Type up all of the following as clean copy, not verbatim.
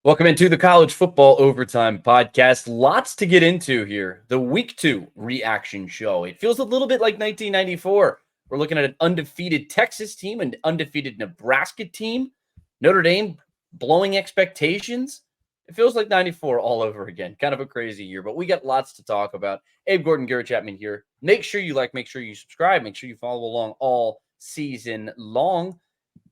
Welcome into the College Football Overtime Podcast. Lots to get into here. The Week 2 reaction show. It feels a little bit like 1994. We're looking at an undefeated Texas team, an undefeated Nebraska team, Notre Dame blowing expectations. It feels like 94 all over again. Kind of a crazy year, but we got lots to talk about. Abe Gordon, Garrett Chapman here. Make sure you like, make sure you subscribe, make sure you follow along all season long.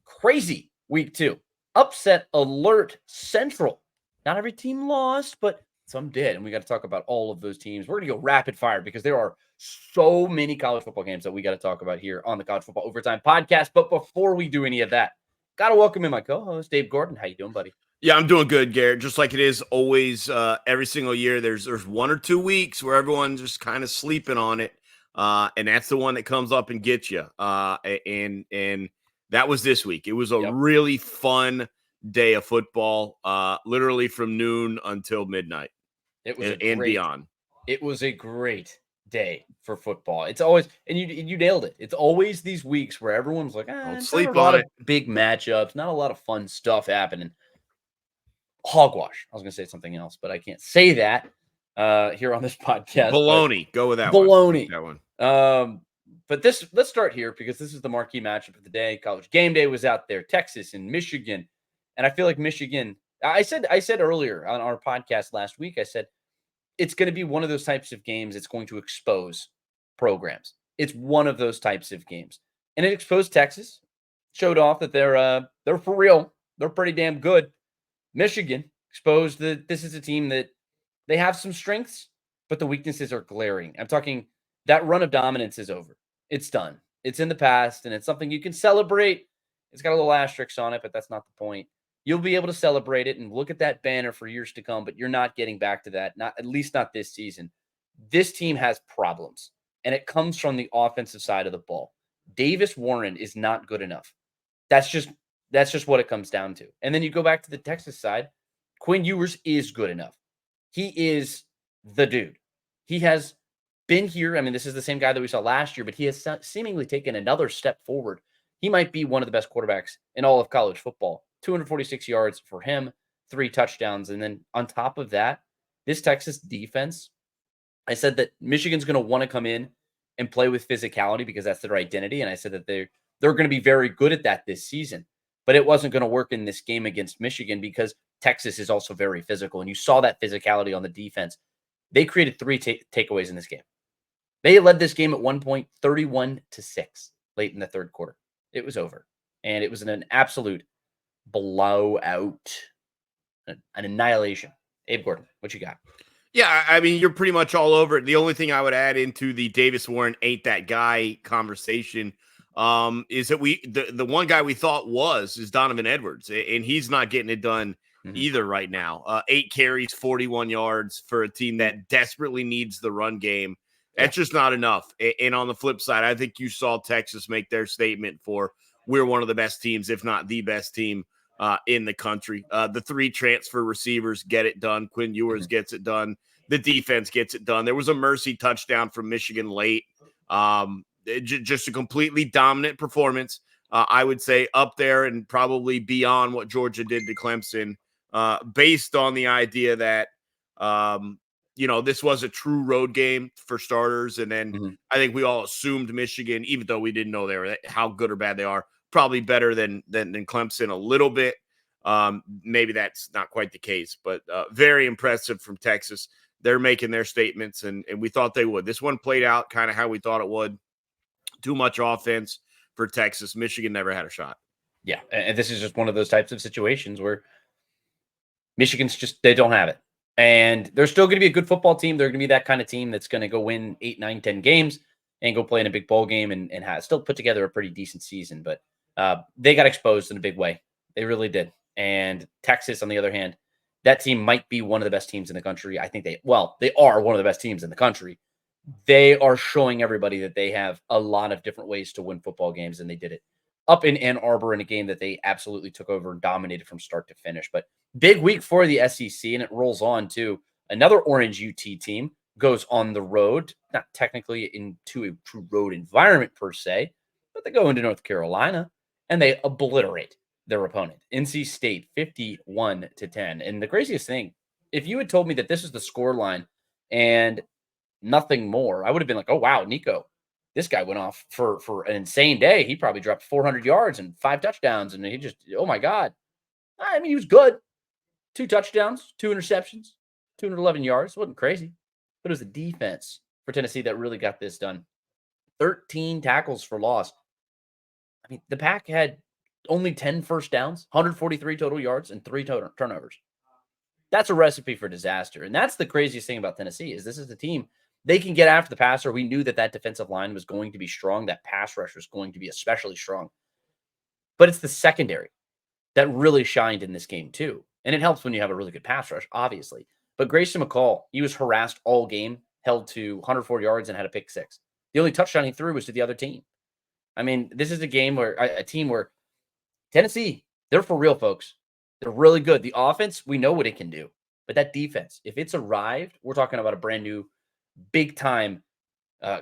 Crazy Week 2. Upset alert central. Not every team lost, but some did. And we got to talk about all of those teams. We're going to go rapid fire because there are so many college football games that we got to talk about here on the College Football Overtime Podcast. But before we do any of that, got to welcome in my co-host, Dave Gordon. How you doing, buddy? Yeah, I'm doing good, Garrett. Just like it is always every single year, there's 1 or 2 weeks where everyone's just kind of sleeping on it. And that's the one that comes up and gets you. And that was this week. It was a really fun day of football, literally from noon until midnight. It was and beyond. It was a great day for football. It's always, and you nailed it. It's always these weeks where everyone's like, Don't it's sleep not a lot on of big matchups, not a lot of fun stuff happening. Hogwash. I was going to say something else, but I can't say that here on this podcast. Baloney. Go with that baloney. one. That one. But let's start here because this is the marquee matchup of the day. College game day was out there, Texas and Michigan. And I feel like Michigan, I said earlier on our podcast last week, I said, it's going to be one of those types of games. It's going to expose programs. It's one of those types of games. And it exposed Texas, showed off that they're for real. They're pretty damn good. Michigan exposed that this is a team that they have some strengths, but the weaknesses are glaring. I'm talking that run of dominance is over. It's done. It's in the past, and it's something you can celebrate. It's got a little asterisk on it, but that's not the point. You'll be able to celebrate it and look at that banner for years to come, but you're not getting back to that, not at least not this season. This team has problems, and it comes from the offensive side of the ball. Davis Warren is not good enough. That's just what it comes down to. And then you go back to the Texas side. Quinn Ewers is good enough. He is the dude. He has been here. I mean, this is the same guy that we saw last year, but he has seemingly taken another step forward. He might be one of the best quarterbacks in all of college football. 246 yards for him, 3 touchdowns. And then on top of that, this Texas defense, I said that Michigan's going to want to come in and play with physicality because that's their identity. And I said that they're going to be very good at that this season. But it wasn't going to work in this game against Michigan because Texas is also very physical. And you saw that physicality on the defense. They created 3 takeaways in this game. They led this game at one point 31-6 late in the third quarter. It was over. And it was an absolute blowout, an annihilation. Abe Gordon, what you got? Yeah, I mean, you're pretty much all over it. The only thing I would add into the Davis Warren ain't that guy conversation is that the one guy we thought is Donovan Edwards, and he's not getting it done either right now. 8 carries, 41 yards for a team that desperately needs the run game. That's just not enough. And on the flip side, I think you saw Texas make their statement for we're one of the best teams, if not the best team in the country. The 3 transfer receivers get it done. Quinn Ewers gets it done. The defense gets it done. There was a mercy touchdown from Michigan late. Just a completely dominant performance. I would say up there and probably beyond what Georgia did to Clemson, based on the idea that, this was a true road game for starters. And then I think we all assumed Michigan, even though we didn't know how good or bad they are, probably better than Clemson a little bit. Maybe that's not quite the case, but very impressive from Texas. They're making their statements, and we thought they would. This one played out kind of how we thought it would. Too much offense for Texas. Michigan never had a shot. Yeah, and this is just one of those types of situations where Michigan's they don't have it. And they're still going to be a good football team. They're going to be that kind of team that's going to go win 8, 9, 10 games and go play in a big bowl game and still put together a pretty decent season. But they got exposed in a big way. They really did. And Texas, on the other hand, that team might be one of the best teams in the country. I think they are one of the best teams in the country. They are showing everybody that they have a lot of different ways to win football games, and they did it up in Ann Arbor in a game that they absolutely took over and dominated from start to finish. But big week for the SEC, and it rolls on to another Orange UT team goes on the road, not technically into a true road environment per se, but they go into North Carolina and they obliterate their opponent. NC State 51-10. And the craziest thing, if you had told me that this is the score line and nothing more, I would have been like, "Oh wow, Nico, this guy went off for an insane day. He probably dropped 400 yards and 5 touchdowns and he just oh my god." I mean, he was good. 2 touchdowns, 2 interceptions, 211 yards. It wasn't crazy. But it was the defense for Tennessee that really got this done. 13 tackles for loss. I mean, the Pack had only 10 first downs, 143 total yards, and 3 turnovers. That's a recipe for disaster. And that's the craziest thing about Tennessee is this is the team. They can get after the passer. We knew that that defensive line was going to be strong. That pass rush was going to be especially strong. But it's the secondary that really shined in this game too. And it helps when you have a really good pass rush, obviously. But Grayson McCall, he was harassed all game, held to 104 yards and had a pick 6. The only touchdown he threw was to the other team. I mean, this is a game where a team where Tennessee, they're for real, folks. They're really good. The offense, we know what it can do. But that defense, if it's arrived, we're talking about a brand new, big time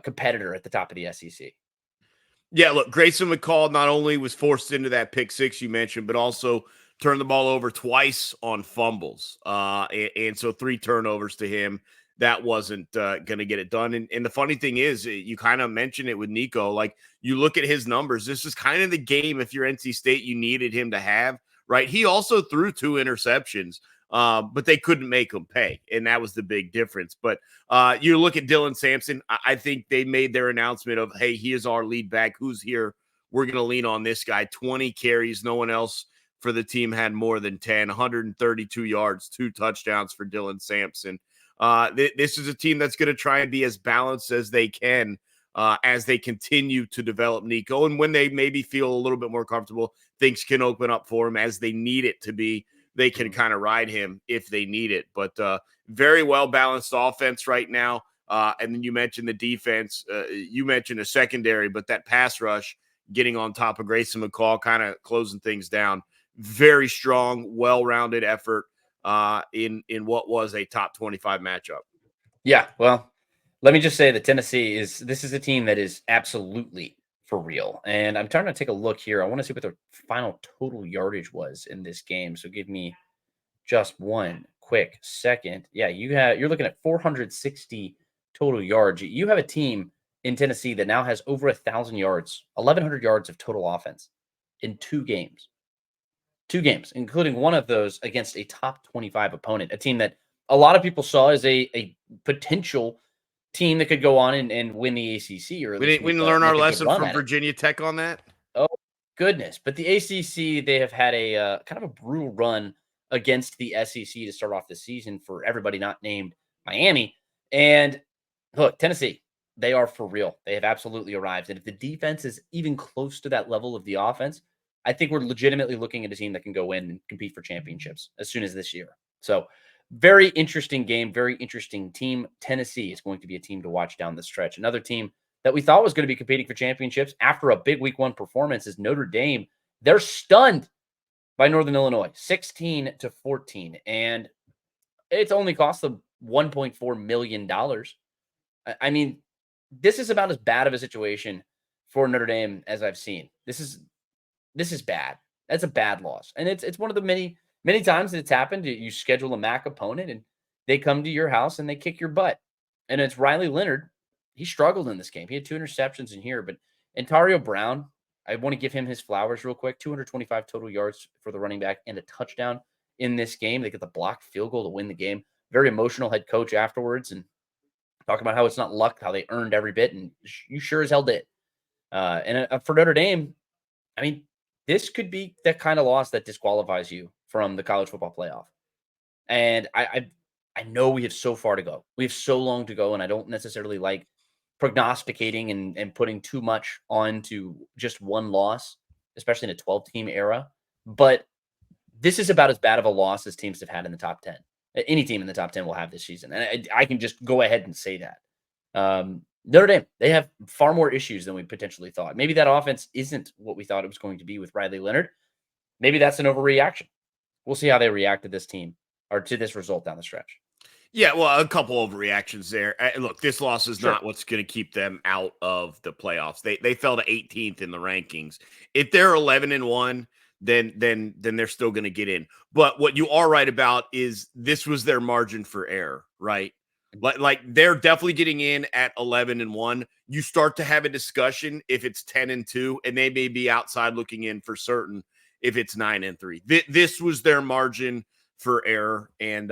competitor at the top of the SEC. Yeah, look, Grayson McCall not only was forced into that pick 6 you mentioned, but also turned the ball over twice on fumbles. And so 3 turnovers to him. That wasn't going to get it done. And the funny thing is, you kind of mentioned it with Nico. Like, you look at his numbers. This is kind of the game, if you're NC State, you needed him to have, right? He also threw 2 interceptions, but they couldn't make him pay. And that was the big difference. But you look at Dylan Sampson. I think they made their announcement of, hey, he is our lead back. Who's here? We're going to lean on this guy. 20 carries. No one else for the team had more than 10, 132 yards, 2 touchdowns for Dylan Sampson. This is a team that's going to try and be as balanced as they can as they continue to develop Nico. And when they maybe feel a little bit more comfortable, things can open up for him as they need it to be. They can kind of ride him if they need it. But very well-balanced offense right now. And then you mentioned the defense. You mentioned a secondary, but that pass rush getting on top of Grayson McCall, kind of closing things down. Very strong, well-rounded effort in what was a top 25 matchup. Yeah, well, let me just say that Tennessee is a team that is absolutely for real. And I'm trying to take a look here. I want to see what the final total yardage was in this game. So give me just one quick second. Yeah, you're looking at 460 total yards. You have a team in Tennessee that now has over 1,000 yards, 1,100 yards of total offense in 2 games. 2 games, including one of those against a top 25 opponent, a team that a lot of people saw as a potential team that could go on and win the ACC or at We least didn't learn make our a good lesson run from at it. Virginia Tech on that. Oh, goodness. But the ACC, they have had a kind of a brutal run against the SEC to start off the season for everybody not named Miami. And look, Tennessee, they are for real. They have absolutely arrived. And if the defense is even close to that level of the offense, I think we're legitimately looking at a team that can go in and compete for championships as soon as this year. So, very interesting game, very interesting team. Tennessee is going to be a team to watch down the stretch. Another team that we thought was going to be competing for championships after a big week 1 performance is Notre Dame. They're stunned by Northern Illinois, 16-14. And it's only cost them $1.4 million. I mean, this is about as bad of a situation for Notre Dame as I've seen. This is bad. That's a bad loss. And it's one of the many times that it's happened. You schedule a MAC opponent and they come to your house and they kick your butt. And it's Riley Leonard. He struggled in this game. He had 2 interceptions in here, but Antario Brown, I want to give him his flowers real quick. 225 total yards for the running back and a touchdown in this game. They get the blocked field goal to win the game. Very emotional head coach afterwards and talking about how it's not luck, how they earned every bit, and you sure as hell did. And for Notre Dame, I mean, this could be that kind of loss that disqualifies you from the college football playoff. And I know we have so far to go. We have so long to go, and I don't necessarily like prognosticating and putting too much onto just one loss, especially in a 12-team era. But this is about as bad of a loss as teams have had in the top 10. Any team in the top 10 will have this season. And I can just go ahead and say that. Notre Dame, they have far more issues than we potentially thought. Maybe that offense isn't what we thought it was going to be with Riley Leonard. Maybe that's an overreaction. We'll see how they react to this team or to this result down the stretch. Yeah, well, a couple of reactions there. Look, this loss is Sure. not what's going to keep them out of the playoffs. They fell to 18th in the rankings. If they're 11-1, then they're still going to get in. But what you are right about is this was their margin for error, right? Like they're definitely getting in at 11-1. You start to have a discussion if it's 10-2, and they may be outside looking in for certain if it's 9-3. This was their margin for error, and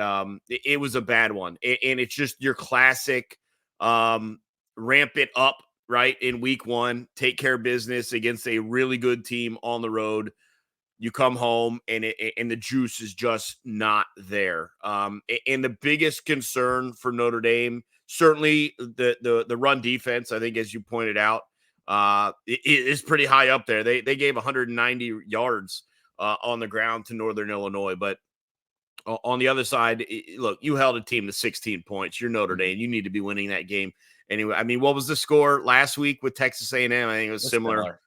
it was a bad one. And it's just your classic ramp it up right in week one, take care of business against a really good team on the road. You come home and the juice is just not there. And the biggest concern for Notre Dame, certainly the run defense, I think, as you pointed out, it is pretty high up there. They gave 190 yards on the ground to Northern Illinois, but on the other side, look, you held a team to 16 points. You're Notre Dame. You need to be winning that game anyway. I mean, what was the score last week with Texas A&M? I think it was similar.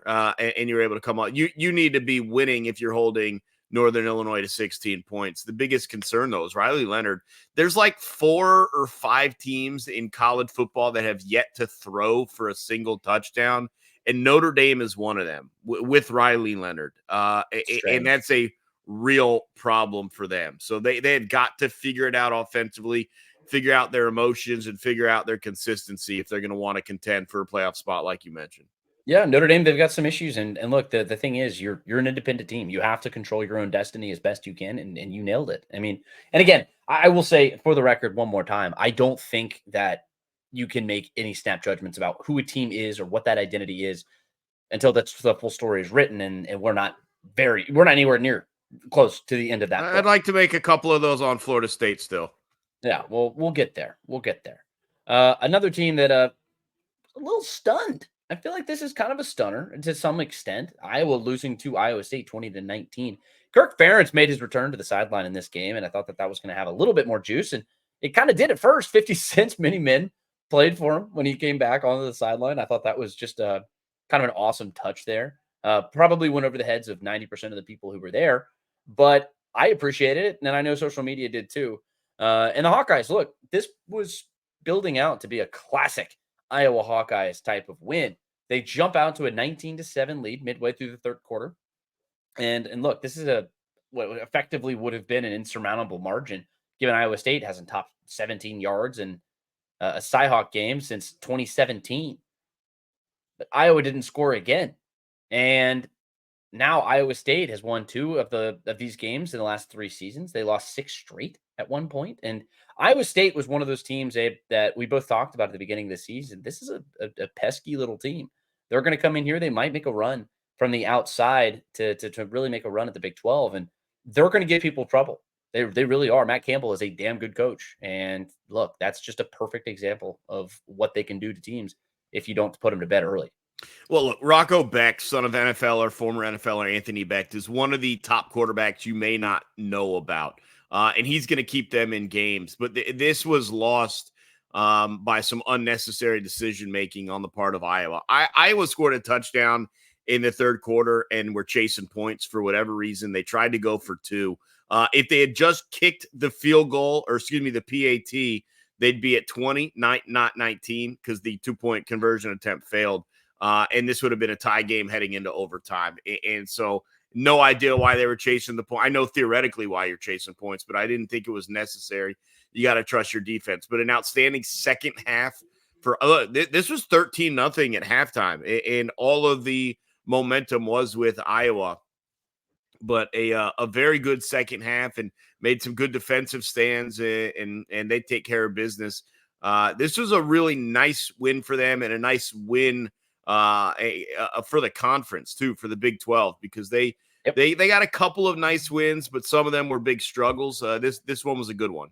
And you were able to come on. You need to be winning if you're holding Northern Illinois to 16 points. The biggest concern, though, is Riley Leonard. There's like 4 or 5 teams in college football that have yet to throw for a single touchdown, and Notre Dame is one of them with Riley Leonard. And that's a real problem for them. So they had got to figure it out offensively, figure out their emotions, and figure out their consistency if they're going to want to contend for a playoff spot, like you mentioned. Yeah, Notre Dame, they've got some issues. And look, the thing is, you're an independent team. You have to control your own destiny as best you can, and you nailed it. I mean, and again, I will say for the record one more time, I don't think that you can make any snap judgments about who a team is or what that identity is until the full story is written, and we're not anywhere near close to the end of that. I'd like to make a couple of those on Florida State still. Yeah, well, we'll get there. Another team that a little stunned. I feel like this is kind of a stunner to some extent. Iowa losing to Iowa State 20-19. Kirk Ferentz made his return to the sideline in this game, and I thought that was going to have a little bit more juice, and it kind of did at first. 50 Cent's many men played for him when he came back onto the sideline. I thought that was just a kind of an awesome touch there. Probably went over the heads of 90% of the people who were there, but I appreciated it, and I know social media did too. And the Hawkeyes, look, this was building out to be a classic Iowa Hawkeyes type of win. They jump out to a 19-7 lead midway through the third quarter. And look, this is what effectively would have been an insurmountable margin, given Iowa State hasn't topped 17 yards in a Cyhawk game since 2017. But Iowa didn't score again. And now Iowa State has won 2 of these games in the last 3 seasons. They lost 6 straight at one point. And Iowa State was one of those teams, Abe, that we both talked about at the beginning of the season. This is a pesky little team. They're going to come in here. They might make a run from the outside to really make a run at the Big 12. And they're going to give people trouble. They really are. Matt Campbell is a damn good coach. And look, that's just a perfect example of what they can do to teams if you don't put them to bed early. Well, look, Rocco Becht, son of former NFLer Anthony Becht, is one of the top quarterbacks you may not know about. And he's going to keep them in games. But this was lost by some unnecessary decision-making on the part of Iowa. Iowa scored a touchdown in the third quarter and were chasing points for whatever reason. They tried to go for 2. If they had just kicked the field goal, the PAT, they'd be at 20, not 19, because the 2-point conversion attempt failed. And this would have been a tie game heading into overtime. And so no idea why they were chasing the point. I know theoretically why you're chasing points, but I didn't think it was necessary. You got to trust your defense. But an outstanding second half this was 13-0 at halftime, and all of the momentum was with Iowa. But a very good second half, and made some good defensive stands, and they take care of business. This was a really nice win for them, and a nice win for the conference too, for the Big 12, because they got a couple of nice wins, but some of them were big struggles. This one was a good one.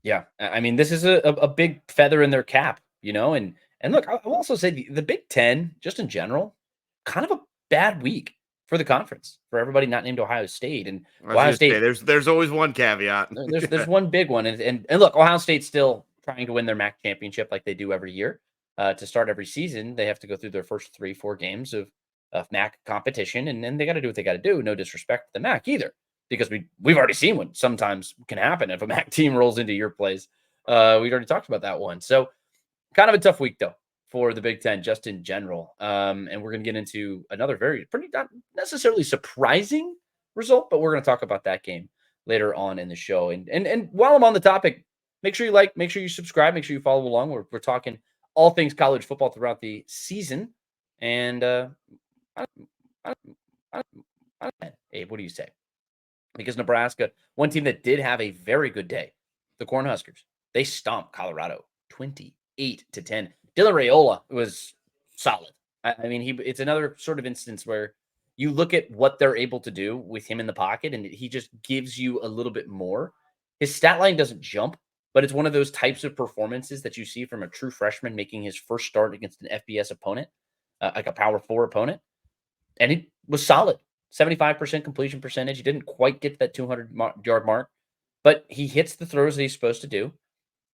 Yeah, I mean, this is a big feather in their cap, and look, I will also say the Big 10, just in general, kind of a bad week for the conference, for everybody not named Ohio State. And Ohio State, there's always one caveat. there's one big one, and look, Ohio State's still trying to win their MAC championship like they do every year. To start every season, they have to go through their first 3-4 games of MAC competition, and then they got to do what they got to do. No disrespect to the MAC either, because we've already seen what sometimes can happen if a MAC team rolls into your place. We've already talked about that one. So kind of a tough week, though, for the Big Ten, just in general. And we're going to get into another pretty not necessarily surprising result, but we're going to talk about that game later on in the show. And while I'm on the topic, make sure you like, make sure you subscribe, make sure you follow along. We're talking all things college football throughout the season. And Abe, what do you say? Because Nebraska, one team that did have a very good day, the Cornhuskers, they stomped Colorado 28-10. Dylan Raiola was solid. I mean, it's another sort of instance where you look at what they're able to do with him in the pocket, and he just gives you a little bit more. His stat line doesn't jump, but it's one of those types of performances that you see from a true freshman making his first start against an FBS opponent, like a Power 4 opponent. And he was solid. 75% completion percentage. He didn't quite get to that 200-yard mark, but he hits the throws that he's supposed to do.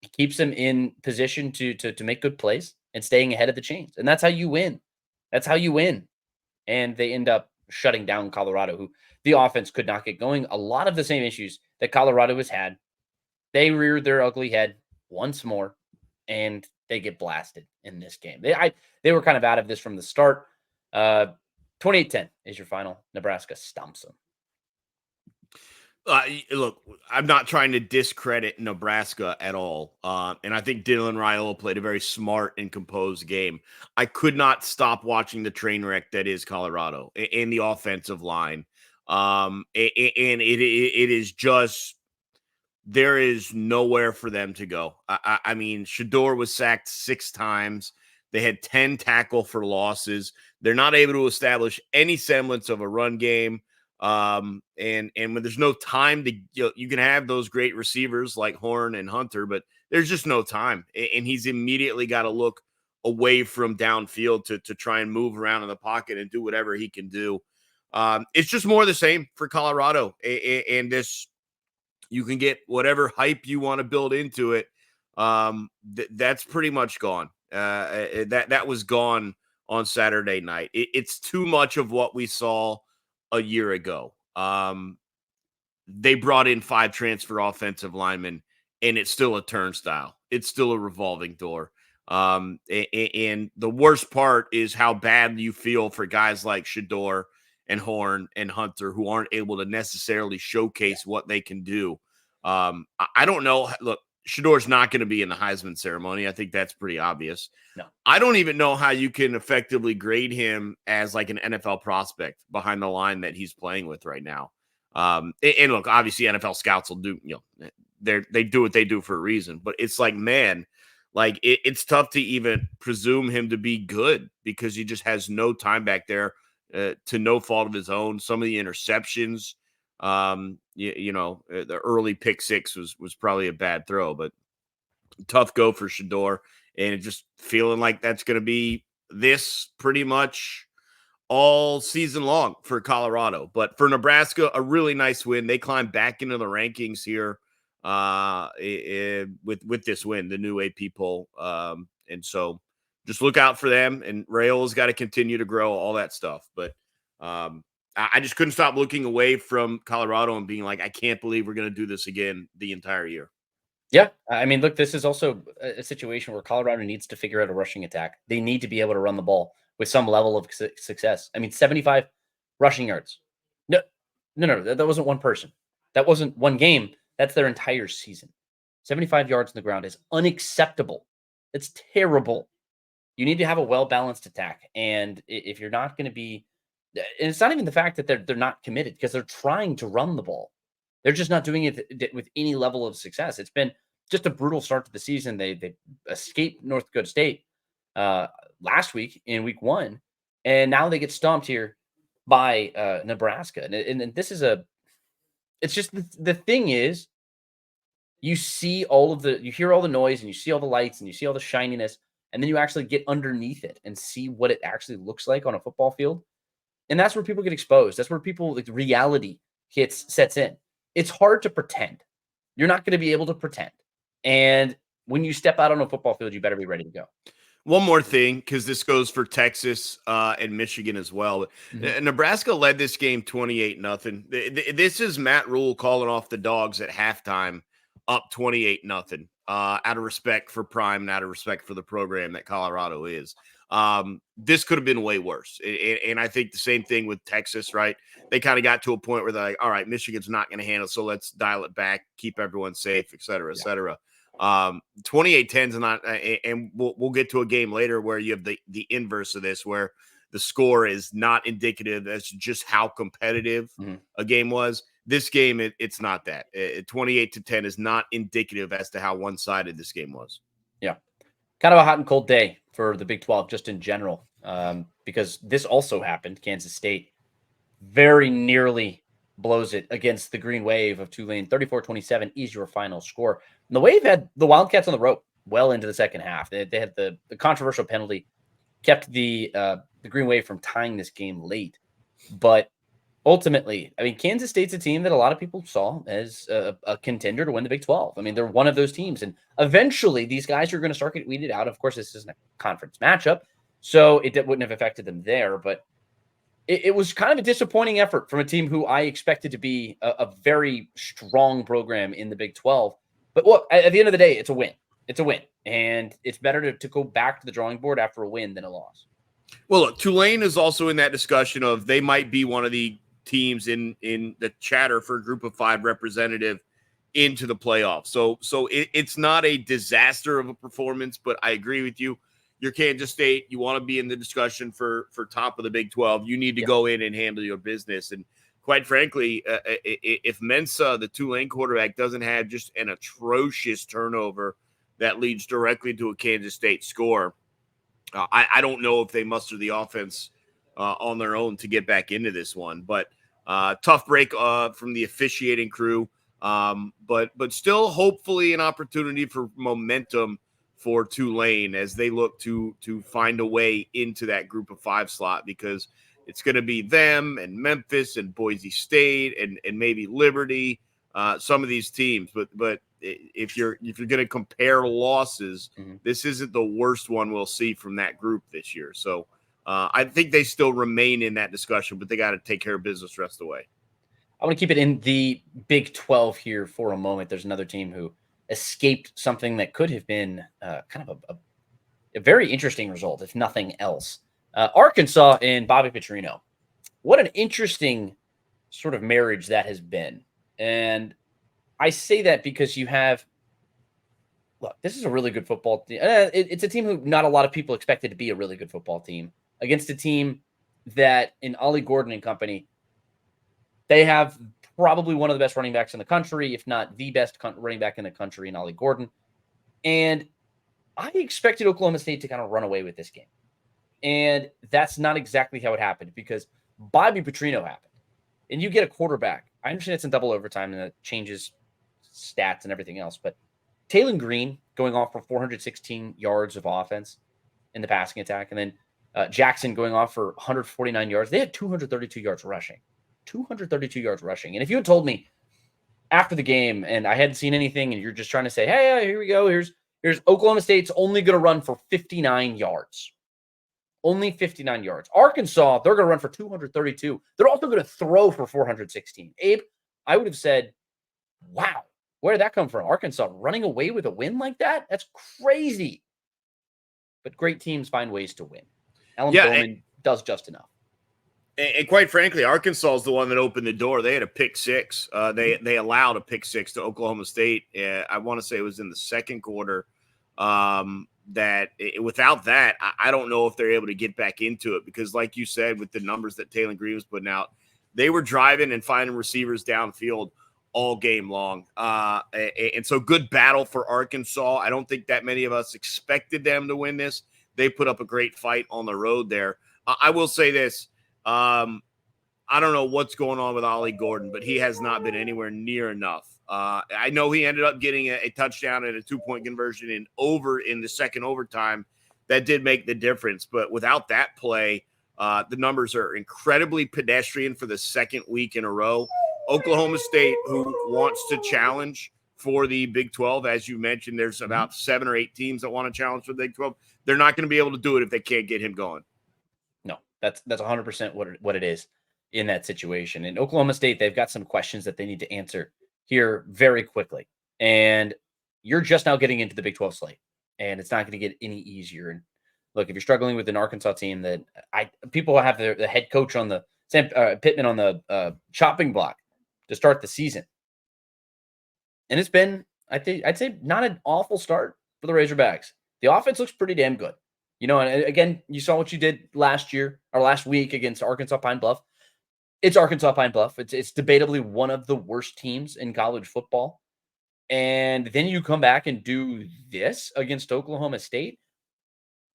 He keeps them in position to make good plays and staying ahead of the chains. And that's how you win. That's how you win. And they end up shutting down Colorado, who the offense could not get going. A lot of the same issues that Colorado has had. They reared their ugly head once more, and they get blasted in this game. They were kind of out of this from the start. 28-10 is your final. Nebraska stomps them. Look, I'm not trying to discredit Nebraska at all. And I think Dylan Raiola played a very smart and composed game. I could not stop watching the train wreck that is Colorado in the offensive line. And it is just, there is nowhere for them to go. I mean, Shedeur was sacked 6 times. They had 10 tackle for losses. They're not able to establish any semblance of a run game. And when there's no time to, you can have those great receivers like Horn and Hunter, but there's just no time. And he's immediately got to look away from downfield to try and move around in the pocket and do whatever he can do. It's just more of the same for Colorado. And this, you can get whatever hype you want to build into it. That's pretty much gone. That was gone on Saturday night. It's too much of what we saw a year ago. They brought in 5 transfer offensive linemen, and it's still a turnstile. It's still a revolving door. And the worst part is how bad you feel for guys like Shedeur and Horn and Hunter, who aren't able to necessarily showcase what they can do. I don't know. Look, Shadeur's not going to be in the Heisman ceremony. I think that's pretty obvious. No. I don't even know how you can effectively grade him as like an NFL prospect behind the line that he's playing with right now. And look, obviously NFL scouts will do, they do what they do for a reason, but it's like, man, like it's tough to even presume him to be good because he just has no time back there, to no fault of his own. Some of the interceptions, the early pick 6 was probably a bad throw, but tough go for Shedeur. And it just feeling like that's going to be this pretty much all season long for Colorado. But for Nebraska, a really nice win. They climbed back into the rankings here with this win, the new AP poll. And so just look out for them. And Raiola's got to continue to grow, all that stuff. But I just couldn't stop looking away from Colorado and being like, I can't believe we're going to do this again the entire year. Yeah. I mean, look, this is also a situation where Colorado needs to figure out a rushing attack. They need to be able to run the ball with some level of success. I mean, 75 rushing yards. No, that wasn't one person. That wasn't one game. That's their entire season. 75 yards on the ground is unacceptable. It's terrible. You need to have a well-balanced attack. And if you're not going to be, and it's not even the fact that they're not committed because they're trying to run the ball. They're just not doing it with any level of success. It's been just a brutal start to the season. They escaped North Dakota State last week in week 1, and now they get stomped here by Nebraska. And this is it's just the thing is, you hear all the noise and you see all the lights and you see all the shininess, and then you actually get underneath it and see what it actually looks like on a football field. And that's where people get exposed. That's where reality sets in. It's hard to pretend. You're not going to be able to pretend. And when you step out on a football field, you better be ready to go. One more thing, because this goes for Texas and Michigan as well. Mm-hmm. Nebraska led this game 28-0. This is Matt Rule calling off the Dogs at halftime, up 28-0. out of respect for Prime and out of respect for the program that Colorado is. This could have been way worse. And I think the same thing with Texas, right? They kind of got to a point where they're like, all right, Michigan's not going to handle, so let's dial it back, keep everyone safe, et cetera, et cetera. 28-10 is not, and we'll get to a game later where you have the inverse of this, where the score is not indicative as to just how competitive a game was. This game, it's not that. 28-10 is not indicative as to how one-sided this game was. Yeah. Kind of a hot and cold day for the Big 12 just in general, because this also happened. Kansas State very nearly blows it against the Green Wave of Tulane. 34-27 is your final score. And the Wave had the Wildcats on the rope well into the second half. They had the controversial penalty, kept the Green Wave from tying this game late. But ultimately, I mean, Kansas State's a team that a lot of people saw as a contender to win the Big 12. I mean, they're one of those teams. And eventually, these guys are going to start getting weeded out. Of course, this isn't a conference matchup, so it wouldn't have affected them there. But it was kind of a disappointing effort from a team who I expected to be a very strong program in the Big 12. But look, at the end of the day, it's a win. It's a win. And it's better to go back to the drawing board after a win than a loss. Well, look, Tulane is also in that discussion of they might be one of the teams in the chatter for a group of 5 representative into the playoffs. So it's not a disaster of a performance, but I agree with you. You're Kansas State. You want to be in the discussion for top of the Big 12. You need to go in and handle your business. And quite frankly, if Mensa, the Tulane quarterback, doesn't have just an atrocious turnover that leads directly to a Kansas State score, I don't know if they muster the offense on their own to get back into this one. But tough break from the officiating crew. But still hopefully an opportunity for momentum for Tulane as they look to find a way into that group of 5 slot, because it's going to be them and Memphis and Boise State and maybe Liberty, some of these teams. But if you're going to compare losses, this isn't the worst one we'll see from that group this year. So I think they still remain in that discussion, but they got to take care of business the rest of the way. I want to keep it in the Big 12 here for a moment. There's another team who escaped something that could have been kind of a very interesting result, if nothing else. Arkansas and Bobby Petrino. What an interesting sort of marriage that has been. And I say that because you have, look, this is a really good football team. It's a team who not a lot of people expected to be a really good football team against a team that in Ollie Gordon and company, they have probably one of the best running backs in the country, if not the best running back in the country in Ollie Gordon. And I expected Oklahoma State to kind of run away with this game. And that's not exactly how it happened, because Bobby Petrino happened. And you get a quarterback. I understand it's in double overtime and that changes stats and everything else. But Taylor Green going off for 416 yards of offense in the passing attack. And then Jackson going off for 149 yards. They had 232 yards rushing. 232 yards rushing. And if you had told me after the game and I hadn't seen anything and you're just trying to say, hey, here we go. Here's Oklahoma State's only going to run for 59 yards. Only 59 yards. Arkansas, they're going to run for 232. They're also going to throw for 416. Abe, I would have said, wow, where did that come from? Arkansas running away with a win like that? That's crazy. But great teams find ways to win. Alan Bowman does just enough. And quite frankly, Arkansas is the one that opened the door. They had a pick 6. They allowed a pick 6 to Oklahoma State. I want to say it was in the second quarter. Without that, I don't know if they're able to get back into it, because like you said, with the numbers that Taylor Green was putting out, they were driving and finding receivers downfield all game long. And so good battle for Arkansas. I don't think that many of us expected them to win this. They put up a great fight on the road there. I will say this. I don't know what's going on with Ollie Gordon, but he has not been anywhere near enough. I know he ended up getting a touchdown and a 2-point conversion in the second overtime. That did make the difference. But without that play, the numbers are incredibly pedestrian for the second week in a row. Oklahoma State, who wants to challenge for the Big 12, as you mentioned, there's about 7 or 8 teams that want to challenge for the Big 12. They're not going to be able to do it if they can't get him going. No, that's 100% what it is in that situation. In Oklahoma State, they've got some questions that they need to answer here very quickly. And you're just now getting into the Big 12 slate, and it's not going to get any easier. And look, if you're struggling with an Arkansas team that people have the head coach on the Pittman on the chopping block to start the season, and it's been, I'd say not an awful start for the Razorbacks. The offense looks pretty damn good. And again, you saw what you did last week against Arkansas Pine Bluff. It's Arkansas Pine Bluff. It's debatably one of the worst teams in college football. And then you come back and do this against Oklahoma State.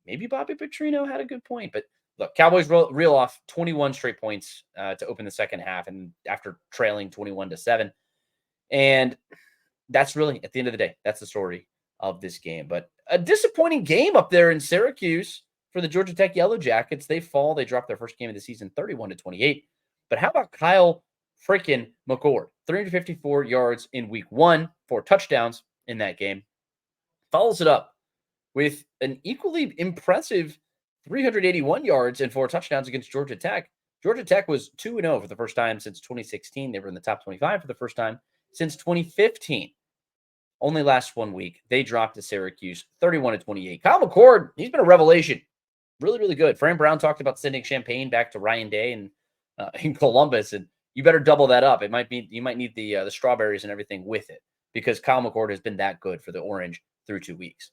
Maybe Bobby Petrino had a good point, but look, Cowboys reel off 21 straight points to open the second half, and after trailing 21-7, and that's really, at the end of the day, that's the story of this game. But a disappointing game up there in Syracuse for the Georgia Tech Yellow Jackets. They fall. They drop their first game of the season, 31-28. But how about Kyle freaking McCord? 354 yards in week 1, 4 touchdowns in that game. Follows it up with an equally impressive 381 yards and 4 touchdowns against Georgia Tech. Georgia Tech was 2-0 for the first time since 2016. They were in the top 25 for the first time since 2015. Only last 1 week, they dropped to Syracuse 31-28. Kyle McCord, he's been a revelation. Really, really good. Fran Brown talked about sending champagne back to Ryan Day and in Columbus, and you better double that up. You might need the strawberries and everything with it, because Kyle McCord has been that good for the Orange through 2 weeks.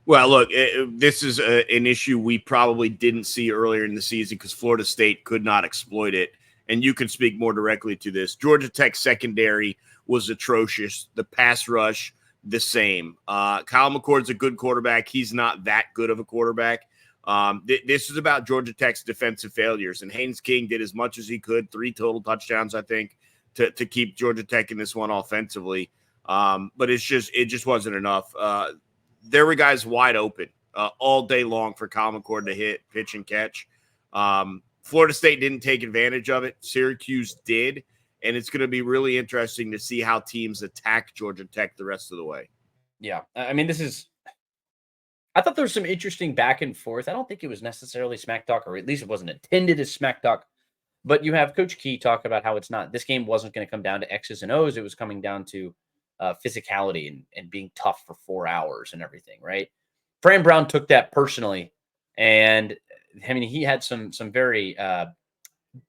Well, look, this is an issue we probably didn't see earlier in the season because Florida State could not exploit it. And you can speak more directly to this. Georgia Tech secondary was atrocious. The pass rush, the same. Kyle McCord's a good quarterback. He's not that good of a quarterback. This is about Georgia Tech's defensive failures. And Haynes King did as much as he could, 3 total touchdowns, I think, to keep Georgia Tech in this one offensively. But it just wasn't enough. There were guys wide open all day long for Kyle McCord to hit, pitch, and catch. Florida State didn't take advantage of it. Syracuse did. And it's going to be really interesting to see how teams attack Georgia Tech the rest of the way. Yeah. I mean, I thought there was some interesting back and forth. I don't think it was necessarily smack talk, or at least it wasn't intended as smack talk. But you have Coach Key talk about how this game wasn't going to come down to X's and O's. It was coming down to physicality and being tough for 4 hours and everything, right? Fran Brown took that personally. And I mean, he had some very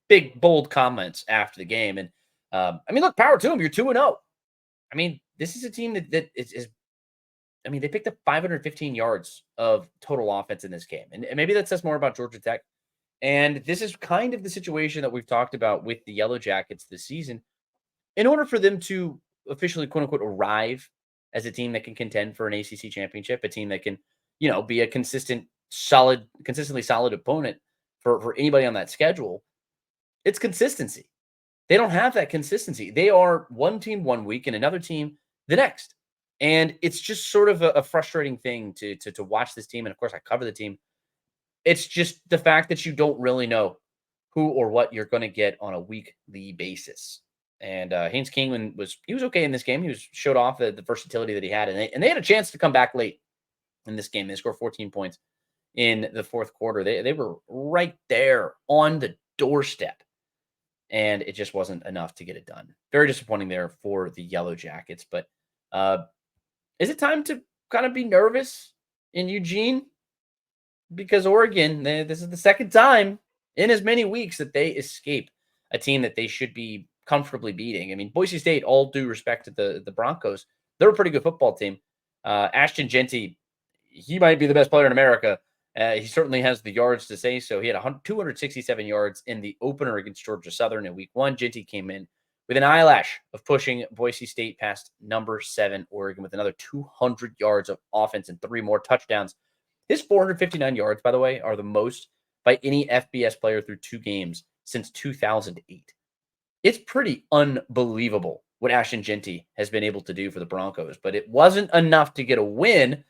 big, bold comments after the game. And I mean, look, power to him. You're 2-0. I mean, this is a team that is I mean, they picked up 515 yards of total offense in this game. And maybe that says more about Georgia Tech. And this is kind of the situation that we've talked about with the Yellow Jackets this season. In order for them to officially, quote unquote, arrive as a team that can contend for an ACC championship, a team that can, be a consistently solid opponent for anybody on that schedule, it's consistency. They don't have that consistency. They are one team 1 week and another team the next. And it's just sort of a frustrating thing to watch this team. And of course, I cover the team. It's just the fact that you don't really know who or what you're going to get on a weekly basis. And Haynes King was okay in this game. He showed off the versatility that he had, and they had a chance to come back late in this game. They scored 14 points in the fourth quarter. They were right there on the doorstep, and it just wasn't enough to get it done. Very disappointing there for the Yellow Jackets. But is it time to kind of be nervous in Eugene? Because Oregon, this is the second time in as many weeks that they escape a team that they should be comfortably beating. I mean, Boise State, all due respect to the Broncos, they're a pretty good football team. Ashton Jeanty, he might be the best player in America. He certainly has the yards to say so. He had 267 yards in the opener against Georgia Southern in week 1. Jeanty came in with an eyelash of pushing Boise State past number 7 Oregon with another 200 yards of offense and 3 more touchdowns. His 459 yards, by the way, are the most by any FBS player through 2 games since 2008. It's pretty unbelievable what Ashton Jeanty has been able to do for the Broncos, but it wasn't enough to get a win.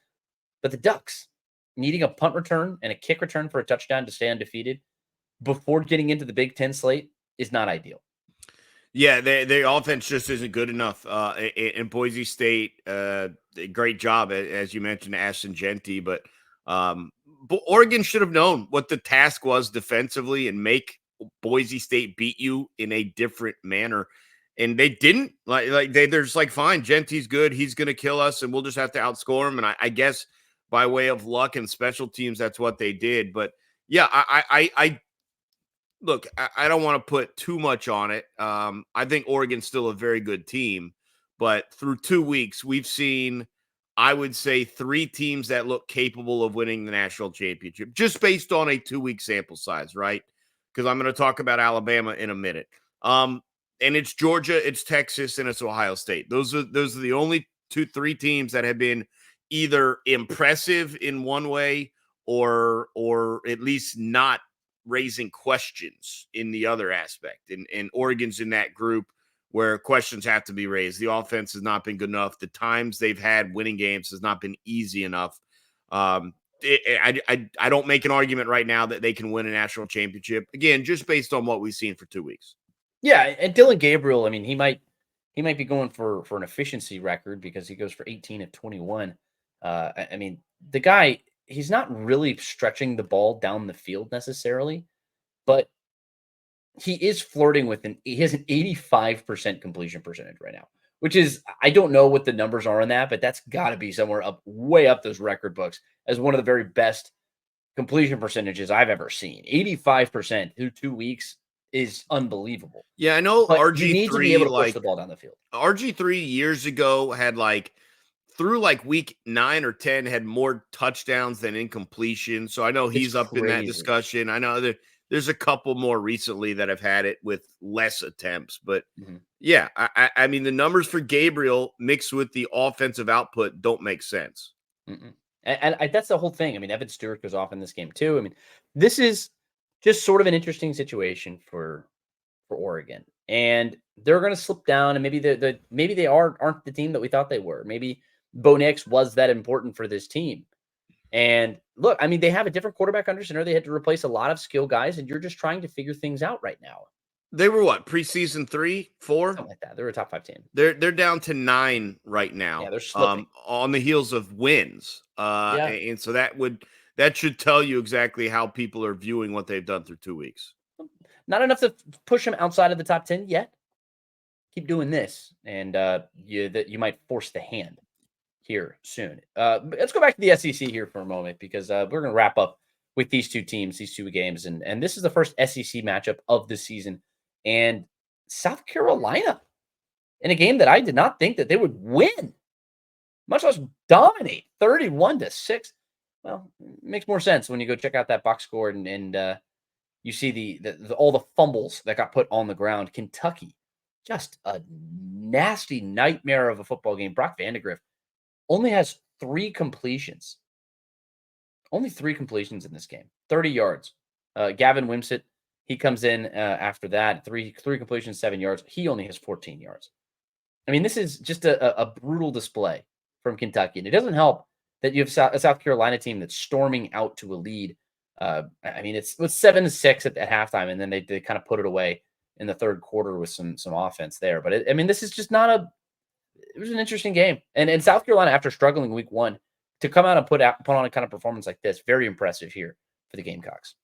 But the Ducks, needing a punt return and a kick return for a touchdown to stay undefeated before getting into the Big Ten slate is not ideal. Yeah, their offense just isn't good enough. In Boise State, great job, as you mentioned, Ashton Jeanty, but Oregon should have known what the task was defensively and make Boise State beat you in a different manner. and they didn't. They're just like, fine, Gentie's good. He's going to kill us, and we'll just have to outscore him. And I guess by way of luck and special teams, that's what they did. But yeah, I look, I don't want to put too much on it. I think Oregon's still a very good team, but through 2 weeks, we've seen, I would say, 3 teams that look capable of winning the national championship, just based on a 2-week sample size, right? Because I'm going to talk about Alabama in a minute. And it's Georgia, it's Texas, and it's Ohio State. Those are the only 3 teams that have been either impressive in one way or at least not raising questions in the other aspect. And Oregon's in that group where questions have to be raised. The offense has not been good enough. The times they've had winning games has not been easy enough. I don't make an argument right now that they can win a national championship. Again, just based on what we've seen for 2 weeks. Yeah, and Dylan Gabriel, I mean, he might be going for an efficiency record because he goes for 18 of 21. I mean, the guy, he's not really stretching the ball down the field necessarily, but he is flirting with he has an 85% completion percentage right now, which is, I don't know what the numbers are on that, but that's got to be somewhere way up those record books as one of the very best completion percentages I've ever seen. 85% through 2 weeks is unbelievable. Yeah, I know But RG3, you need to be able to push the ball down the field. RG3 years ago had through week 9 or 10 had more touchdowns than incompletion. So I know he's up in that discussion. I know there's a couple more recently that have had it with less attempts, but yeah, I mean, the numbers for Gabriel mixed with the offensive output don't make sense. And that's the whole thing. I mean, Evan Stewart goes off in this game too. I mean, this is just sort of an interesting situation for Oregon, and they're going to slip down. And maybe they aren't the team that we thought they were. Maybe Bo Nix was that important for this team. And look, I mean, they have a different quarterback under center. They had to replace a lot of skill guys, and you're just trying to figure things out right now. They were what, preseason 3, 4? Something like that. They're a top 5 team. They're down to 9 right now. Yeah, they're slipping. On the heels of wins. And so that should tell you exactly how people are viewing what they've done through 2 weeks. Not enough to push them outside of the top 10 yet. Keep doing this, and you might force the hand here soon. Let's go back to the SEC here for a moment, because we're going to wrap up with these 2 teams, these 2 games, and this is the first SEC matchup of the season. And South Carolina in a game that I did not think that they would win, much less dominate, 31-6. Well, it makes more sense when you go check out that box score and you see all the fumbles that got put on the ground. Kentucky, just a nasty nightmare of a football game. Brock Vandegrift only has 3 completions. Only 3 completions in this game. 30 yards. Gavin Wimsatt, he comes in after that. Three completions, 7 yards. He only has 14 yards. I mean, this is just a brutal display from Kentucky. And it doesn't help that you have a South Carolina team that's storming out to a lead. I mean, it was 7-6 at halftime, and then they kind of put it away in the third quarter with some offense there. But I mean, this is just not it was an interesting game. And South Carolina, after struggling week 1, to come out and put on a kind of performance like this, very impressive here for the Gamecocks.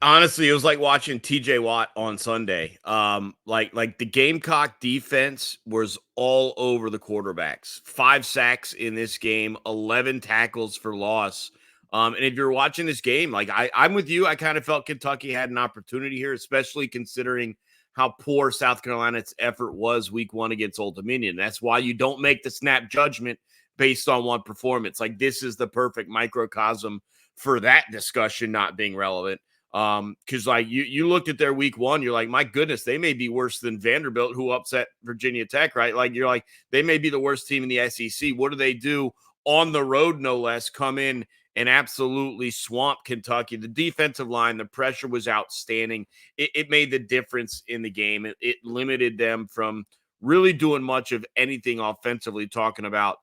Honestly, it was like watching TJ Watt on Sunday. Like the Gamecock defense was all over the quarterbacks. 5 sacks in this game, 11 tackles for loss. And if you're watching this game, I'm with you. I kind of felt Kentucky had an opportunity here, especially considering how poor South Carolina's effort was week 1 against Old Dominion. That's why you don't make the snap judgment based on one performance. Like, this is the perfect microcosm for that discussion not being relevant. Because you looked at their week 1, you're like, my goodness, they may be worse than Vanderbilt, who upset Virginia Tech, right? Like, you're like, they may be the worst team in the SEC. What do they do on the road, no less? Come in and absolutely swamp Kentucky. The defensive line, the pressure was outstanding. It made the difference in the game. It limited them from really doing much of anything offensively, talking about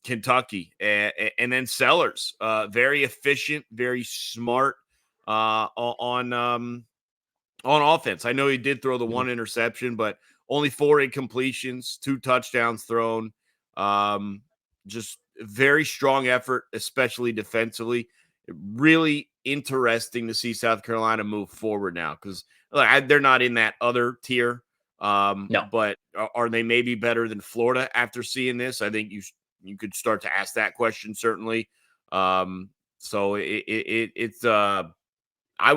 Kentucky. And then Sellers, very efficient, very smart on offense. I know he did throw the 1 interception, but only 4 incompletions, 2 touchdowns thrown. Just very strong effort, especially defensively. Really interesting to see South Carolina move forward now, because They're not in that other tier. No. But are they maybe better than Florida after seeing this? I think you could start to ask that question, certainly. So it's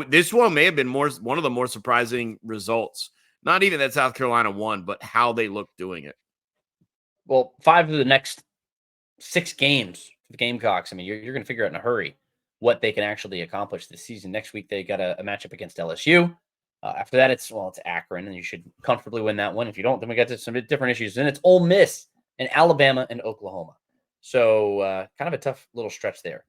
this one may have been one of the more surprising results. Not even that South Carolina won, but how they looked doing it. Well, 5 of the next 6 games for the Gamecocks. I mean, you're going to figure out in a hurry what they can actually accomplish this season. Next week, they got a matchup against LSU. After that, it's Akron, and you should comfortably win that one. If you don't, then we got to some different issues. Then it's Ole Miss and Alabama and Oklahoma. So kind of a tough little stretch there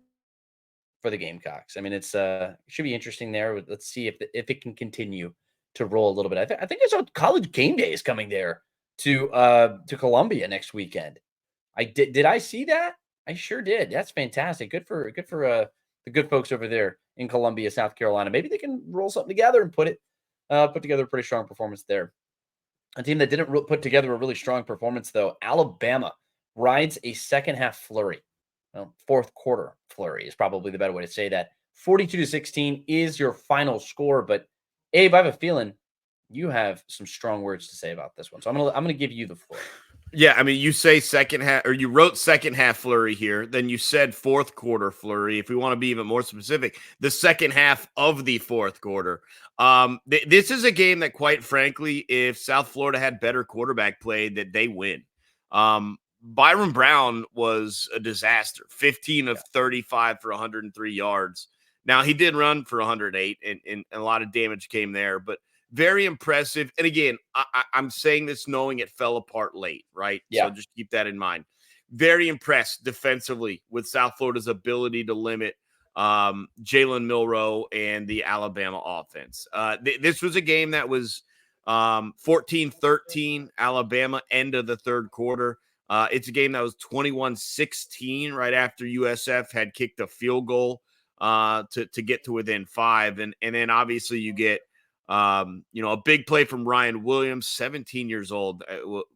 for the Gamecocks. I mean, it should be interesting there. Let's see if it can continue to roll a little bit. I think it's College Game Day is coming there to Columbia next weekend. Did I see that? I sure did. That's fantastic. Good for the good folks over there in Columbia, South Carolina. Maybe they can roll something together and put together a pretty strong performance there. A team that didn't put together a really strong performance, though, Alabama rides a second half flurry. Well, fourth quarter flurry is probably the better way to say that. 42-16 is your final score, but Abe, I have a feeling you have some strong words to say about this one. So I'm gonna give you the floor. Yeah, I mean, you say second half, or you wrote second half flurry here. Then you said fourth quarter flurry. If we want to be even more specific, the second half of the fourth quarter. This is a game that, quite frankly, if South Florida had better quarterback play, that they win. Byron Brown was a disaster. 15 of 35 for 103 yards. Now, he did run for 108, and a lot of damage came there, but very impressive. And again, I'm saying this knowing it fell apart late, right? Yeah. So just keep that in mind. Very impressed defensively with South Florida's ability to limit Jalen Milroe and the Alabama offense. This was a game that was 14-13 Alabama, end of the third quarter. It's a game that was 21-16 right after USF had kicked a field goal to get to within 5. And then obviously you get a big play from Ryan Williams, 17 years old.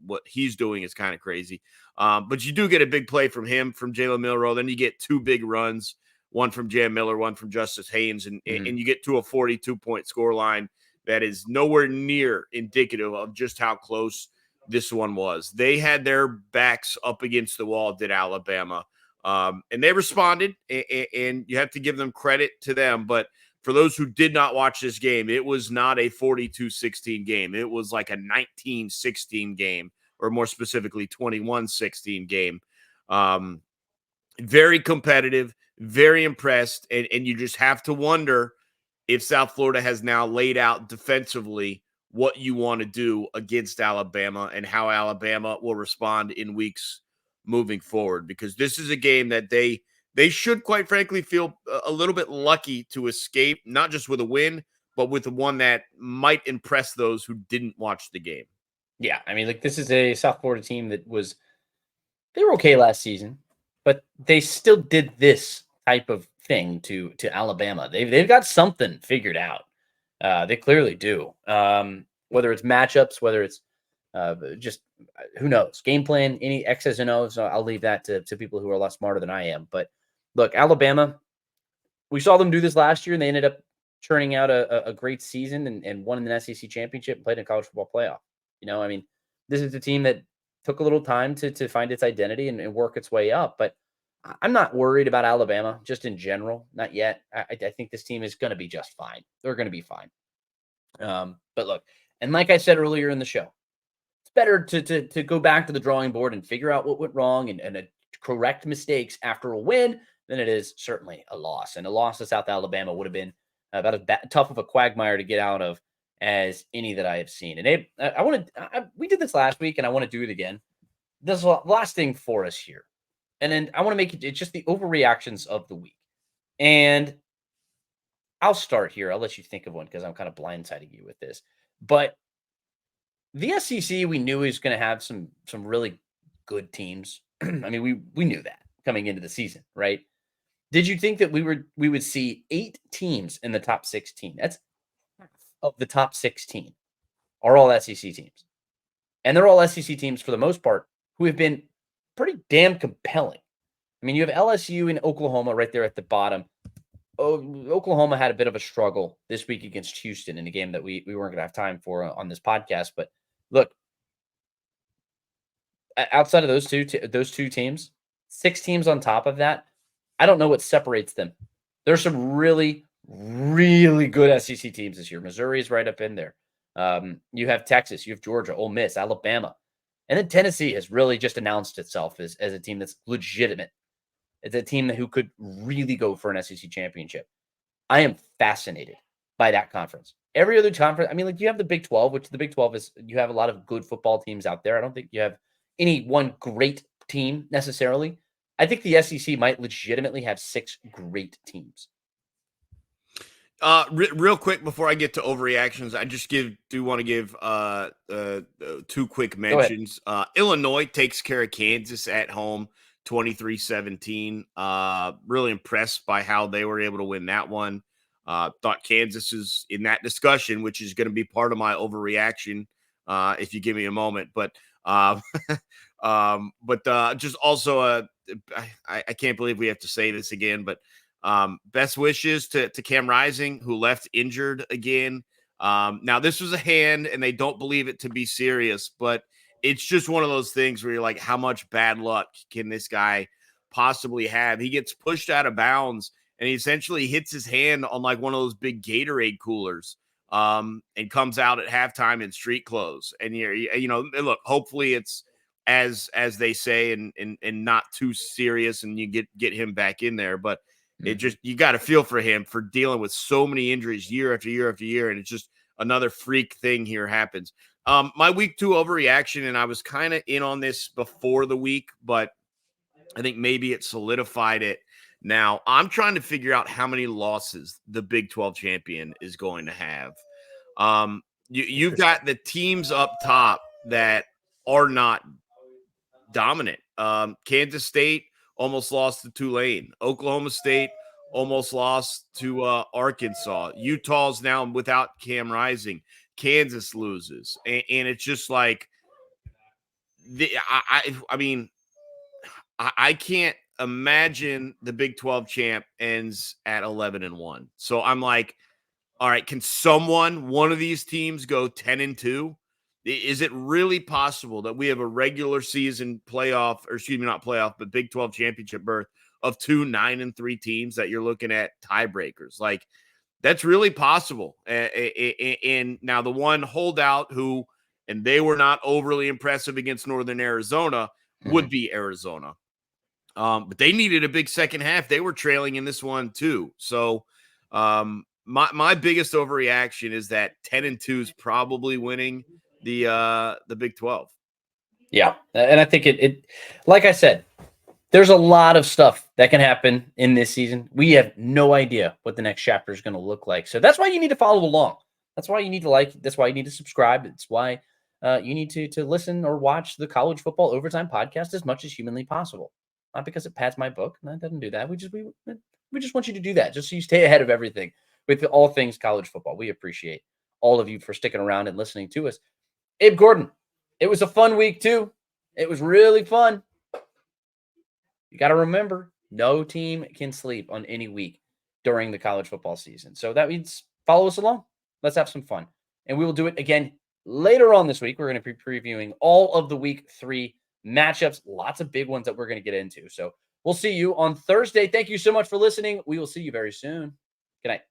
What he's doing is kind of crazy. But you do get a big play from him, from Jalen Milroe. Then you get 2 big runs, one from Jam Miller, one from Justice Haynes, and you get to a 42-point score line that is nowhere near indicative of just how close this one was. They had their backs up against the wall, did Alabama. And they responded, and you have to give them credit to them. But for those who did not watch this game, it was not a 42-16 game. It was like a 19-16 game, or more specifically, 21-16 game. Very competitive, very impressed, and you just have to wonder if South Florida has now laid out defensively what you want to do against Alabama and how Alabama will respond in weeks moving forward, because this is a game that they should, quite frankly, feel a little bit lucky to escape, not just with a win, but with one that might impress those who didn't watch the game. Yeah, I mean, this is a South Florida team they were okay last season, but they still did this type of thing to Alabama. They've got something figured out. They clearly do. Whether it's matchups, whether it's just who knows, game plan, any X's and O's. I'll leave that to people who are a lot smarter than I am. But look, Alabama, we saw them do this last year, and they ended up churning out a great season and won in the SEC championship and played in a college football playoff. I mean, this is a team that took a little time to find its identity and work its way up. But I'm not worried about Alabama just in general. Not yet. I think this team is going to be just fine. They're going to be fine. But look, and like I said earlier in the show, it's better to go back to the drawing board and figure out what went wrong and correct mistakes after a win than it is certainly a loss. And a loss to South Alabama would have been about as tough of a quagmire to get out of as any that I have seen. And Abe, we did this last week, and I want to do it again. This is the last thing for us here. And then I want to make it just the overreactions of the week. And I'll start here. I'll let you think of one because I'm kind of blindsiding you with this. But the SEC, we knew was going to have some really good teams. I mean, we knew that coming into the season, right? Did you think that we would see 8 teams in the top 16? That's half of the top 16 are all SEC teams. And they're all SEC teams for the most part who have been pretty damn compelling. I mean, you have LSU and Oklahoma right there at the bottom. Oklahoma had a bit of a struggle this week against Houston in a game that we weren't going to have time for on this podcast. But look, outside of those two teams, 6 teams on top of that, I don't know what separates them. There's some really, really good SEC teams this year. Missouri is right up in there. You have Texas, you have Georgia, Ole Miss, Alabama, and then Tennessee has really just announced itself as a team that's legitimate. It's a team who could really go for an SEC championship. I am fascinated by that conference. Every other conference, I mean, like you have the Big 12, which the Big 12 is, you have a lot of good football teams out there. I don't think you have any one great team necessarily. I think the SEC might legitimately have 6 great teams. Real quick before I get to overreactions, I just do want to give 2 quick mentions. Illinois takes care of Kansas at home, 23-17. Really impressed by how they were able to win that one. Thought Kansas is in that discussion, which is going to be part of my overreaction if you give me a moment. But just also I can't believe we have to say this again, but best wishes to Cam Rising, who left injured again. Now, this was a hand, and they don't believe it to be serious, but it's just one of those things where you're like, how much bad luck can this guy possibly have? He gets pushed out of bounds, and he essentially hits his hand on like one of those big Gatorade coolers and comes out at halftime in street clothes. And, look, hopefully it's as they say and not too serious, and you get him back in there. But it just, you got to feel for him for dealing with so many injuries year after year after year. And it's just another freak thing here happens. My week 2 overreaction, and I was kind of in on this before the week, but I think maybe it solidified it. Now I'm trying to figure out how many losses the Big 12 champion is going to have. You've got the teams up top that are not dominant. Kansas State almost lost to Tulane. Oklahoma State almost lost to Arkansas. Utah's now without Cam Rising. Kansas loses, and it's just like I mean, I can't imagine the Big 12 champ ends at 11-1. So I'm like, all right, can one of these teams go 10-2? Is it really possible that we have a regular season playoff, or excuse me, not playoff, but Big 12 championship berth of 2 9-3 teams that you're looking at tiebreakers? Like, that's really possible. And now the one holdout and they were not overly impressive against Northern Arizona, would be Arizona. But they needed a big second half. They were trailing in this one too. So my biggest overreaction is that 10-2 is probably winning the Big 12. Yeah. And I think it like I said, there's a lot of stuff that can happen in this season. We have no idea what the next chapter is going to look like. So that's why you need to follow along. That's why you need to like. That's why you need to subscribe. It's why you need to listen or watch the College Football Overtime podcast as much as humanly possible. Not because it pads my book. That doesn't do that. We just want you to do that just so you stay ahead of everything with all things college football. We appreciate all of you for sticking around and listening to us. Abe Gordon, it was a fun week too. It was really fun. You got to remember, no team can sleep on any week during the college football season. So that means follow us along. Let's have some fun. And we will do it again later on this week. We're going to be previewing all of the week 3 matchups. Lots of big ones that we're going to get into. So we'll see you on Thursday. Thank you so much for listening. We will see you very soon. Good night.